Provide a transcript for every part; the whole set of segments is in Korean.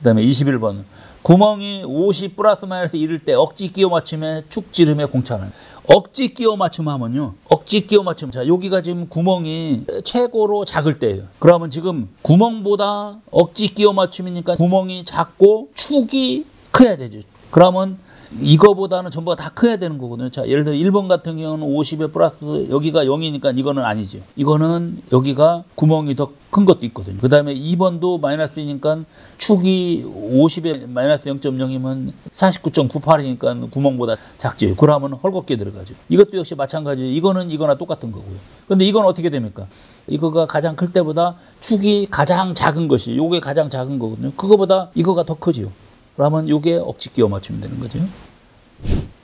다음에 21번. 구멍이 50 플러스 마이너스 1일 때 억지 끼워 맞춤에 축 지름에 공차는. 억지 끼워 맞춤 하면요. 억지 끼워 맞춤. 자, 여기가 지금 구멍이 최고로 작을 때예요. 그러면 지금 구멍보다 억지 끼워 맞춤이니까 구멍이 작고 축이 커야 되죠. 그러면 이거보다는 전부가 다 커야 되는 거거든요. 자, 예를 들어 1번 같은 경우는 50에 플러스 여기가 0이니까 이거는 아니죠. 이거는 여기가 구멍이 더 큰 것도 있거든요. 그 다음에 2번도 마이너스이니까 축이 50에 마이너스 0.0이면 49.98이니까 구멍보다 작죠. 그러면 헐겁게 들어가죠. 이것도 역시 마찬가지예요. 이거는 이거나 똑같은 거고요. 근데 이건 어떻게 됩니까? 이거가 가장 클 때보다 축이 가장 작은 것이 요게 가장 작은 거거든요. 그거보다 이거가 더 크죠. 그러면 요게 억지 끼워 맞추면 되는 거죠.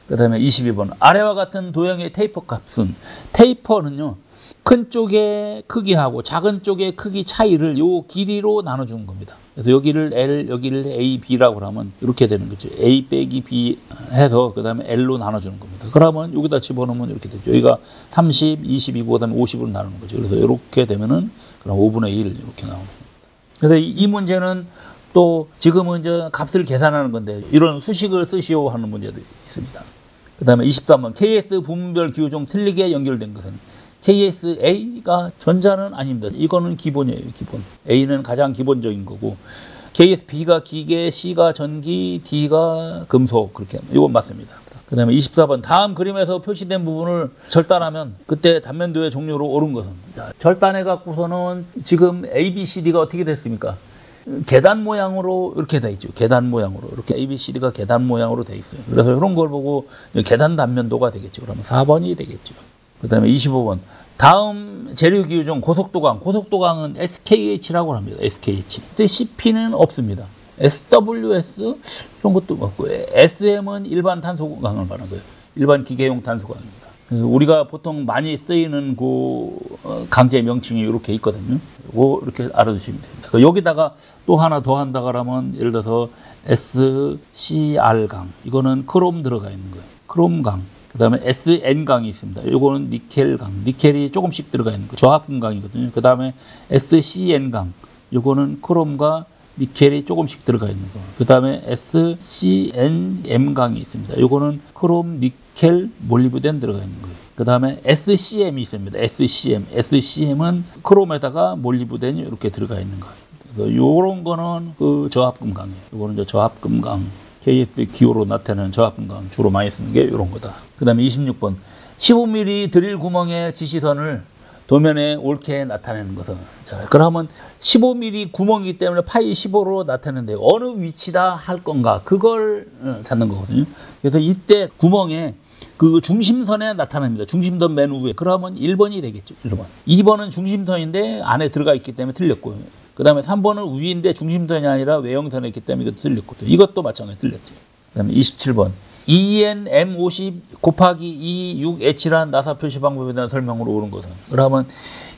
그 다음에 22번. 아래와 같은 도형의 테이퍼 값은, 테이퍼는요, 큰 쪽의 크기하고 작은 쪽의 크기 차이를 요 길이로 나눠주는 겁니다. 그래서 여기를 L, 여기를 A, B라고 하면 이렇게 되는 거죠. A 빼기 B 해서 그 다음에 L로 나눠주는 겁니다. 그러면 여기다 집어넣으면 이렇게 되죠. 여기가 30, 20이고 그 다음에 50으로 나누는 거죠. 그래서 이렇게 되면은 그럼 5분의 1 이렇게 나오는 겁니다. 그래서 이 문제는 또 지금은 이제 값을 계산하는 건데 이런 수식을 쓰시오 하는 문제도 있습니다. 그 다음에 23번. KS 부문별 기호 중 틀리게 연결된 것은 KSA가 전자는 아닙니다. 이거는 기본이에요. 기본. A는 가장 기본적인 거고 KSB가 기계, C가 전기, D가 금속 그렇게 합니다. 이건 맞습니다. 그 다음에 24번. 다음 그림에서 표시된 부분을 절단하면 그때 단면도의 종류로 옳은 것은. 자, 절단해 갖고서는 지금 A, B, C, D가 어떻게 됐습니까? 계단 모양으로 이렇게 돼 있죠. 계단 모양으로. 이렇게 A, B, C, D가 계단 모양으로 돼 있어요. 그래서 이런 걸 보고 계단 단면도가 되겠죠. 그러면 4번이 되겠죠. 그 다음에 25번. 다음 재료 기호 중 고속도강. 고속도강은 SKH라고 합니다. SKH. 근데 CP는 없습니다. SWS 이런 것도 없고 SM은 일반 탄소강을 말하는 거예요. 일반 기계용 탄소강입니다. 우리가 보통 많이 쓰이는 그 강제 명칭이 이렇게 있거든요. 이거 이렇게 알아두시면 됩니다. 여기다가 또 하나 더 한다 그러면 예를 들어서 SCR강. 이거는 크롬 들어가 있는 거예요. 크롬강. 그 다음에 SN강이 있습니다. 이거는 니켈강. 니켈이 조금씩 들어가 있는 거예요. 저합금강이거든요. 그 다음에 SCN강. 이거는 크롬과 니켈이 조금씩 들어가 있는 거. 그 다음에 SCNM강이 있습니다. 이거는 크롬, 니켈, 몰리브덴 들어가 있는 거예요. 그 다음에 SCM이 있습니다. SCM. SCM은 크롬에다가 몰리브덴이 이렇게 들어가 있는 거예요. 그래서 이런 거는 그 저합금강이에요. 이거는 이제 저합금강. KS 기호로 나타내는 저합금강 주로 많이 쓰는 게 이런 거다. 그 다음에 26번. 15mm 드릴 구멍의 지시선을 도면에 옳게 나타내는 것은. 자, 그러면 15mm 구멍이기 때문에 파이 15로 나타내는데 어느 위치다 할 건가 그걸 찾는 거거든요. 그래서 이때 구멍에 그 중심선에 나타납니다. 중심선 맨 위에. 그러면 1번이 되겠죠. 1번. 2번은 중심선인데 안에 들어가 있기 때문에 틀렸고요. 그 다음에 3번은 위인데 중심선이 아니라 외형선에 있기 때문에 이것도 틀렸고 이것도 마찬가지로 틀렸죠. 그 다음에 27번. EN-M50 곱하기 E6H란 나사 표시 방법에 대한 설명으로 옳은 것은. 그러면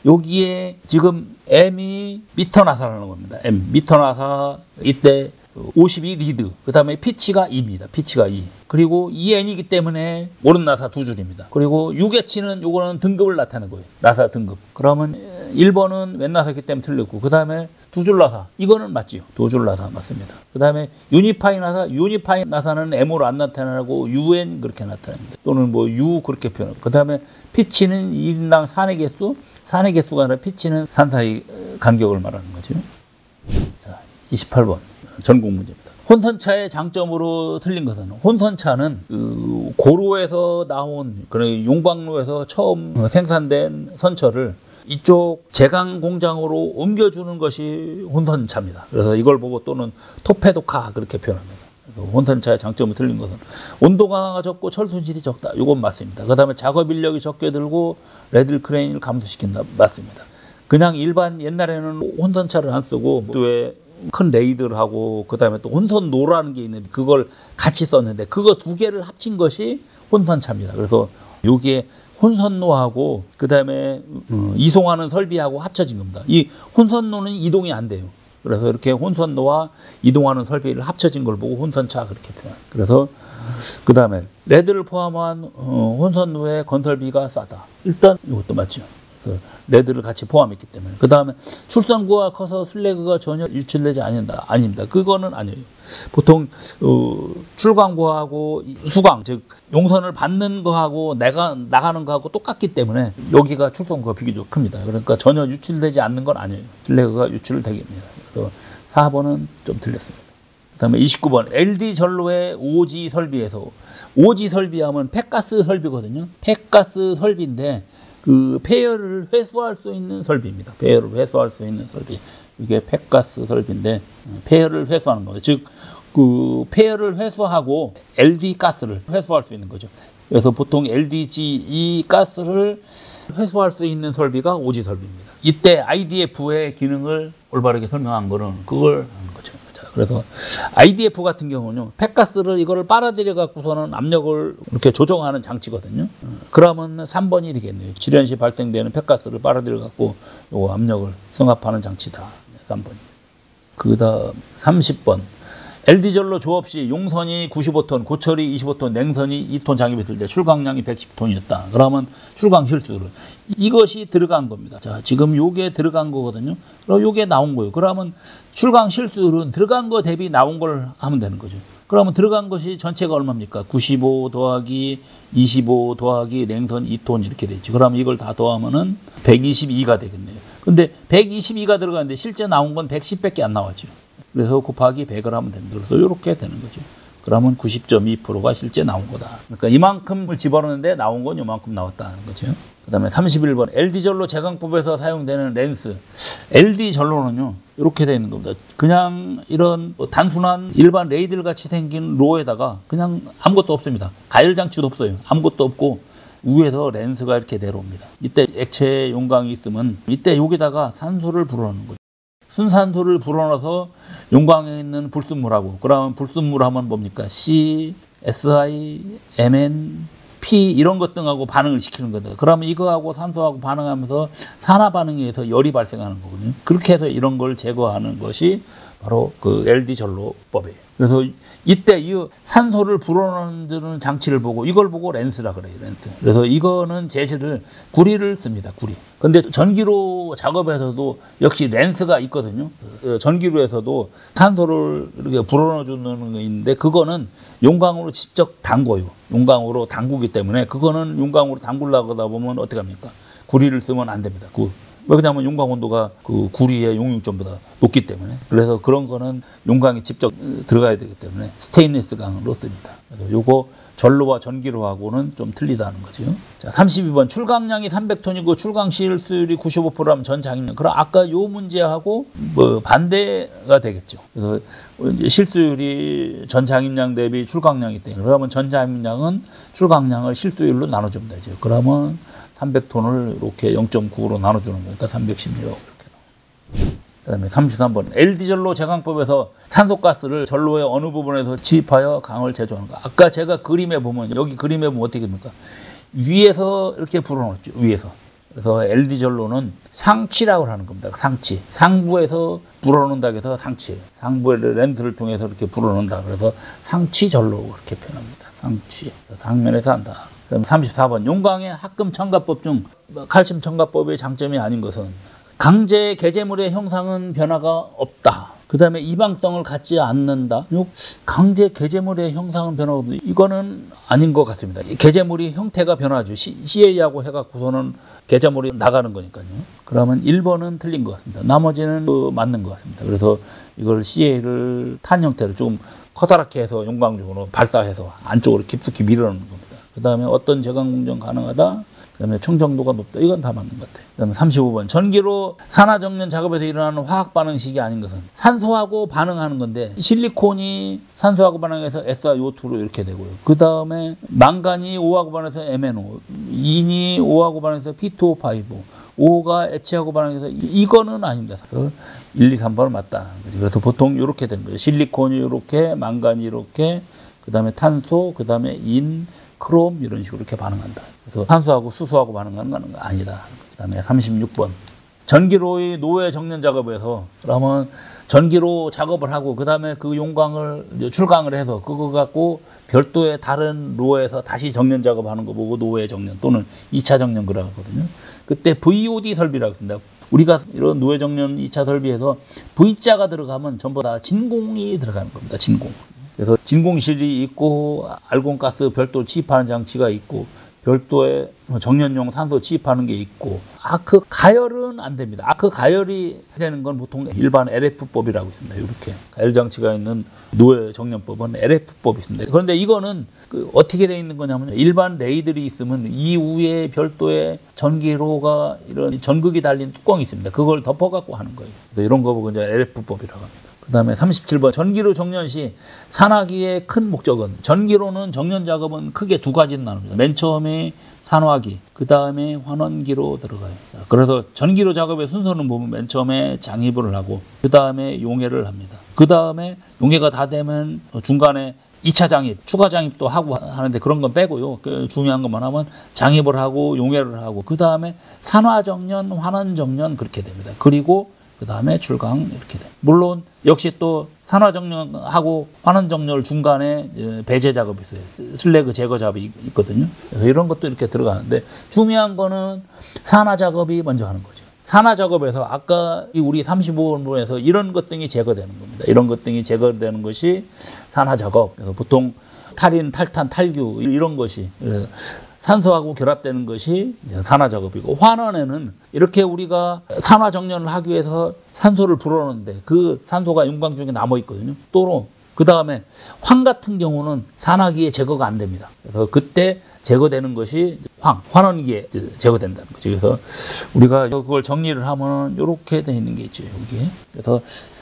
여기에 지금 M이 미터 나사라는 겁니다. M. 미터 나사 이때 52 리드. 그 다음에 피치가 2입니다. 피치가 2. 그리고 EN이기 때문에 오른 나사 두 줄입니다. 그리고 6H는 요거는 등급을 나타내는 거예요. 나사 등급. 그러면 1번은 왼 나사기 때문에 틀렸고 그 다음에 두 줄 나사. 이거는 맞지요. 두 줄 나사 맞습니다. 그 다음에 유니파이 나사. 유니파이 나사는 M으로 안 나타나고 UN 그렇게 나타납니다. 또는 뭐 U 그렇게 표현하고. 그 다음에 피치는 1인당 산의 개수. 산의 개수가 아니라 피치는 산 사이 간격을 말하는 거죠. 자, 28번. 전공 문제입니다. 혼선차의 장점으로 틀린 것은 혼선차는 그 고로에서 나온 그런 용광로에서 처음 생산된 선처를 이쪽 제강 공장으로 옮겨주는 것이 혼선차입니다. 그래서 이걸 보고 또는 토페도카 그렇게 표현합니다. 그래서 혼선차의 장점을 틀린 것은 온도 강화가 적고 철 손실이 적다. 이건 맞습니다. 그 다음에 작업 인력이 적게 들고 레들 크레인을 감소시킨다. 맞습니다. 그냥 일반 옛날에는 혼선차를 안 쓰고 왜 큰 레이더하고 그 다음에 또 혼선노라는 게 있는데 그걸 같이 썼는데 그거 두 개를 합친 것이 혼선차입니다. 그래서 여기에 혼선노하고 그 다음에 이송하는 설비하고 합쳐진 겁니다. 이 혼선노는 이동이 안 돼요. 그래서 이렇게 혼선노와 이동하는 설비를 합쳐진 걸 보고 혼선차 그렇게 표현. 그래서 그 다음에 레드를 포함한 혼선노의 건설비가 싸다. 일단 이것도 맞죠. 그래서 레드를 같이 포함했기 때문에. 그 다음에 출산구가 커서 슬래그가 전혀 유출되지 않는다. 아닙니다. 그거는 아니에요. 보통 출강구하고 수강, 즉 용선을 받는 거하고 내가 나가는 거하고 똑같기 때문에 여기가 출산구가 비교적 큽니다. 그러니까 전혀 유출되지 않는 건 아니에요. 슬래그가 유출되겠습니다. 그래서 4번은 좀 틀렸습니다. 그 다음에 29번 LD 전로의 오지 설비에서, 오지 설비하면 폐가스 설비거든요. 폐가스 설비인데 그 폐열을 회수할 수 있는 설비입니다. 폐열을 회수할 수 있는 설비. 이게 폐가스 설비인데 폐열을 회수하는 거예요. 즉 그 폐열을 회수하고 LD 가스를 회수할 수 있는 거죠. 그래서 보통 LDG 이 가스를 회수할 수 있는 설비가 오지 설비입니다. 이때 IDF의 기능을 올바르게 설명한 거는 그걸 하는 거죠. 자, 그래서 IDF 같은 경우는요, 폐가스를 이거를 빨아들여 갖고서는 압력을 이렇게 조정하는 장치거든요. 그러면 3번이 되겠네요. 질연 시 발생되는 폐가스를 빨아들여 갖고 요 압력을 승합하는 장치다. 3번이. 그다음 30번. LD전로 조업 시 용선이 95톤, 고철이 25톤, 냉선이 2톤 장입했을 때 출강량이 110톤이었다. 그러면 출강 실수를. 이것이 들어간 겁니다. 자, 지금 요게 들어간 거거든요. 그럼 요게 나온 거예요. 그러면 출강 실수율은 들어간 거 대비 나온 걸 하면 되는 거죠. 그러면 들어간 것이 전체가 얼마입니까? 95 더하기 25 더하기 냉선 2톤 이렇게 되죠. 그러면 이걸 다 더하면은 122가 되겠네요. 근데 122가 들어가는데 실제 나온 건 110밖에 안 나왔죠. 그래서 곱하기 100을 하면 됩니다. 그래서 이렇게 되는 거죠. 그러면 90.2%가 실제 나온 거다. 그러니까 이만큼을 집어넣는데 나온 건 이만큼 나왔다는 거죠. 그 다음에 31번 LD전로 제강법에서 사용되는 렌스. LD전로는요, 이렇게 되어 있는 겁니다. 그냥 이런 단순한 일반 레이들 같이 생긴 로에다가 그냥 아무것도 없습니다. 가열장치도 없어요. 아무것도 없고 위에서 렌스가 이렇게 내려옵니다. 이때 액체 용광이 있으면 이때 여기다가 산소를 불어넣는 거죠. 순산소를 불어넣어서 용광에 있는 불순물하고, 그러면 불순물 하면 뭡니까? C, SI, MN, P 이런 것 등하고 반응을 시키는 거다. 그러면 이거하고 산소하고 반응하면서 산화 반응에 의해서 열이 발생하는 거거든요. 그렇게 해서 이런 걸 제거하는 것이 바로 그 LD 전로법이에요. 그래서 이때 이 산소를 불어넣는 장치를 보고 이걸 보고 렌스라 그래요. 렌스. 그래서 이거는 재질을 구리를 씁니다. 구리. 근데 전기로 작업에서도 역시 렌스가 있거든요. 전기로에서도 산소를 이렇게 불어넣어주는 게 있는데 그거는 용광으로 직접 담궈요. 용광으로 담그기 때문에 그거는 용광으로 담그려고 하다 보면 어떻게 합니까? 구리를 쓰면 안 됩니다. 왜냐하면 용광 온도가 그 구리의 용융점보다 높기 때문에. 그래서 그런 거는 용광이 직접 들어가야 되기 때문에 스테인리스 강으로 씁니다. 그래서 요거 전로와 전기로하고는 좀 틀리다는 거죠. 자, 32번 출강량이 300톤이고 출강 실수율이 95%라면 전 장입량. 그럼 아까 요 문제하고 뭐 반대가 되겠죠. 그래서 이제 실수율이 전 장입량 대비 출강량이 때문에 그러면 전 장입량은 출강량을 실수율로 나눠주면 되죠. 그러면 300톤을 이렇게 0.9로 나눠주는 거니까 316 이렇게 나와요. 그 다음에 33번 LD전로 제강법에서 산소가스를 전로의 어느 부분에서 지입하여 강을 제조하는 거. 아까 제가 그림에 보면 여기 그림에 보면 어떻게 됩니까? 위에서 이렇게 불어넣었죠. 위에서. 그래서 LD전로는 상치라고 하는 겁니다. 상치. 상부에서 불어넣는다고 해서 상치. 상부의 렌즈를 통해서 이렇게 불어넣는다. 그래서 상치전로 그렇게 표현합니다. 상치. 상면에서 한다. 그럼 34번 용광의 합금 첨가법 중 칼슘 첨가법의 장점이 아닌 것은 강제 개제물의 형상은 변화가 없다. 그 다음에 이방성을 갖지 않는다. 강제 개제물의 형상은 변화가 없다. 이거는 아닌 것 같습니다. 개제물이 형태가 변하죠. CA하고 해갖고서는 개제물이 나가는 거니까요. 그러면 1번은 틀린 것 같습니다. 나머지는 맞는 것 같습니다. 그래서 이걸 CA를 탄 형태로 좀 커다랗게 해서 용광중으로 발사해서 안쪽으로 깊숙이 밀어넣는 겁니다. 그 다음에 어떤 제강 공정 가능하다. 그 다음에 청정도가 높다. 이건 다 맞는 것 같아요. 그 다음에 35번. 전기로 산화정년 작업에서 일어나는 화학 반응식이 아닌 것은 산소하고 반응하는 건데 실리콘이 산소하고 반응해서 SiO2로 이렇게 되고요. 그 다음에 망간이 O하고 반응해서 MnO, 인이 O하고 반응해서 P2O5, O가 H하고 반응해서 이거는 아닙니다. 그래서 1, 2, 3번은 맞다. 그래서 보통 이렇게 된 거예요. 실리콘이 이렇게, 망간이 이렇게, 그 다음에 탄소, 그 다음에 인, 크롬 이런 식으로 이렇게 반응한다. 그래서 산소하고 수소하고 반응하는 건 아니다. 그 다음에 36번. 전기로의 노외 정년 작업에서 그러면 전기로 작업을 하고 그 다음에 그 용광을 이제 출강을 해서 그거 갖고 별도의 다른 로에서 다시 정년 작업하는 거 보고 노외 정년 또는 2차 정년 그러거든요. 그때 VOD 설비라고 했습니다. 우리가 이런 노외 정년 2차 설비에서 V자가 들어가면 전부 다 진공이 들어가는 겁니다. 진공. 그래서 진공실이 있고 알곤가스 별도 취입하는 장치가 있고 별도의 정년용 산소 취입하는 게 있고 아크 가열은 안 됩니다. 아크 가열이 되는 건 보통 일반 LF법이라고 있습니다. 이렇게 가열 장치가 있는 노외 정년법은 LF법이 있습니다. 그런데 이거는 어떻게 되어 있는 거냐면 일반 레이들이 있으면 이후에 별도의 전기로가 이런 전극이 달린 뚜껑이 있습니다. 그걸 덮어갖고 하는 거예요. 그래서 이런 거 보고 이제 LF법이라고 합니다. 그 다음에 37번 전기로 정년 시 산화기의 큰 목적은 전기로는 정년 작업은 크게 두 가지로 나눕니다. 맨 처음에 산화기, 그 다음에 환원기로 들어가요. 그래서 전기로 작업의 순서는 보면 맨 처음에 장입을 하고 그 다음에 용해를 합니다. 그 다음에 용해가 다 되면 중간에 2차 장입, 추가 장입도 하고 하는데 그런 건 빼고요. 중요한 것만 하면 장입을 하고 용해를 하고 그 다음에 산화정년, 환원정년 그렇게 됩니다. 그리고 그 다음에 출강 이렇게 돼. 물론 역시 또 산화정년하고 환원정년 중간에 배제 작업이 있어요. 슬래그 제거 작업이 있거든요. 그래서 이런 것도 이렇게 들어가는데 중요한 거는 산화 작업이 먼저 하는 거죠. 산화 작업에서 아까 우리 35번에서 이런 것 등이 제거되는 겁니다. 이런 것 등이 제거되는 것이 산화 작업. 그래서 보통 탈인, 탈탄, 탈규 이런 것이 산소하고 결합되는 것이 산화 작업이고 환원에는 이렇게 우리가 산화 정년을 하기 위해서 산소를 불어넣는데 그 산소가 용광 중에 남아 있거든요. 또 그 다음에 황 같은 경우는 산화기에 제거가 안 됩니다. 그래서 그때 제거되는 것이 환원기에 제거된다는 거죠. 그래서 우리가 그걸 정리를 하면 이렇게 돼 있는 게 있죠. 여기에. 그래서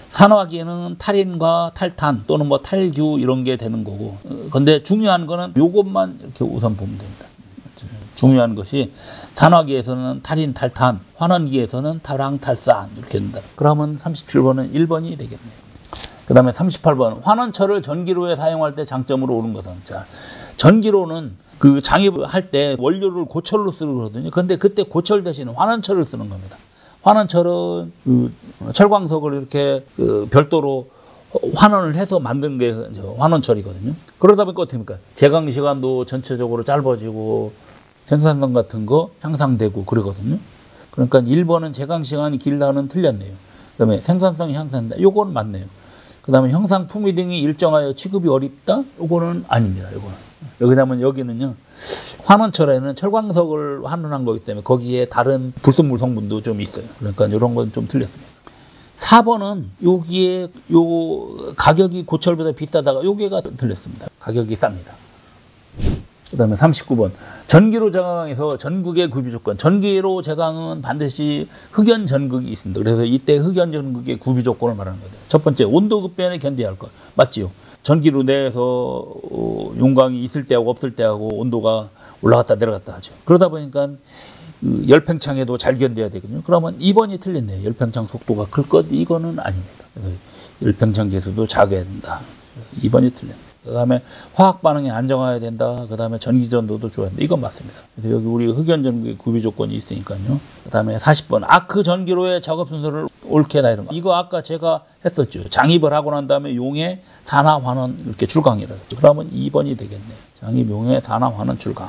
산화기에는 탈인과 탈탄 또는 뭐 탈규 이런 게 되는 거고. 근데 중요한 거는 이것만 이렇게 우선 보면 됩니다. 중요한 것이 산화기에서는 탈인, 탈탄, 환원기에서는 탈황, 탈산 이렇게 된다. 그러면 37번은 1번이 되겠네요. 그 다음에 38번 환원철을 전기로에 사용할 때 장점으로 오른 것은 자, 전기로는 그 장입을 할 때 원료를 고철로 쓰거든요. 그런데 그때 고철 대신 환원철을 쓰는 겁니다. 환원철은 그 철광석을 이렇게 별도로 환원을 해서 만든 게 환원철이거든요. 그러다 보니까 어떻게 됩니까? 제강 시간도 전체적으로 짧아지고 생산성 같은 거 향상되고 그러거든요. 그러니까 1번은 제강 시간이 길다는 틀렸네요. 그 다음에 생산성이 향상된다. 요건 맞네요. 그 다음에 형상 품위 등이 일정하여 취급이 어렵다. 요거는 아닙니다. 요거는. 왜냐하면 여기는요. 환원철에는 철광석을 환원한 거기 때문에 거기에 다른 불순물 성분도 좀 있어요. 그러니까 이런 건 좀 틀렸습니다. 4번은 여기에 요 가격이 고철보다 비싸다가 요게가 틀렸습니다. 가격이 쌉니다. 그 다음에 39번 전기로 제강에서 전극의 구비 조건. 전기로 제강은 반드시 흑연 전극이 있습니다. 그래서 이때 흑연 전극의 구비 조건을 말하는 거예요. 첫 번째 온도 급변에 견뎌야 할 것. 맞지요? 전기로 내에서 용광이 있을 때하고 없을 때하고 온도가 올라갔다 내려갔다 하죠. 그러다 보니까 열팽창에도 잘 견뎌야 되거든요. 그러면 2번이 틀렸네요. 열팽창 속도가 클 것. 이거는 아닙니다. 열팽창 계수도 작아야 된다. 2번이 틀렸네요. 그 다음에 화학 반응이 안정화해야 된다. 그 다음에 전기전도도 줘야 된다. 이건 맞습니다. 그래서 여기 우리 흑연전구의 구비 조건이 있으니까요. 그 다음에 40번 아크 전기로의 작업 순서를 옳게 해라 이런 거. 이거 아까 제가 했었죠. 장입을 하고 난 다음에 용해, 산화, 환원 이렇게 출강이라고 했죠. 그러면 2번이 되겠네요. 장입, 용해, 산화, 환원, 출강.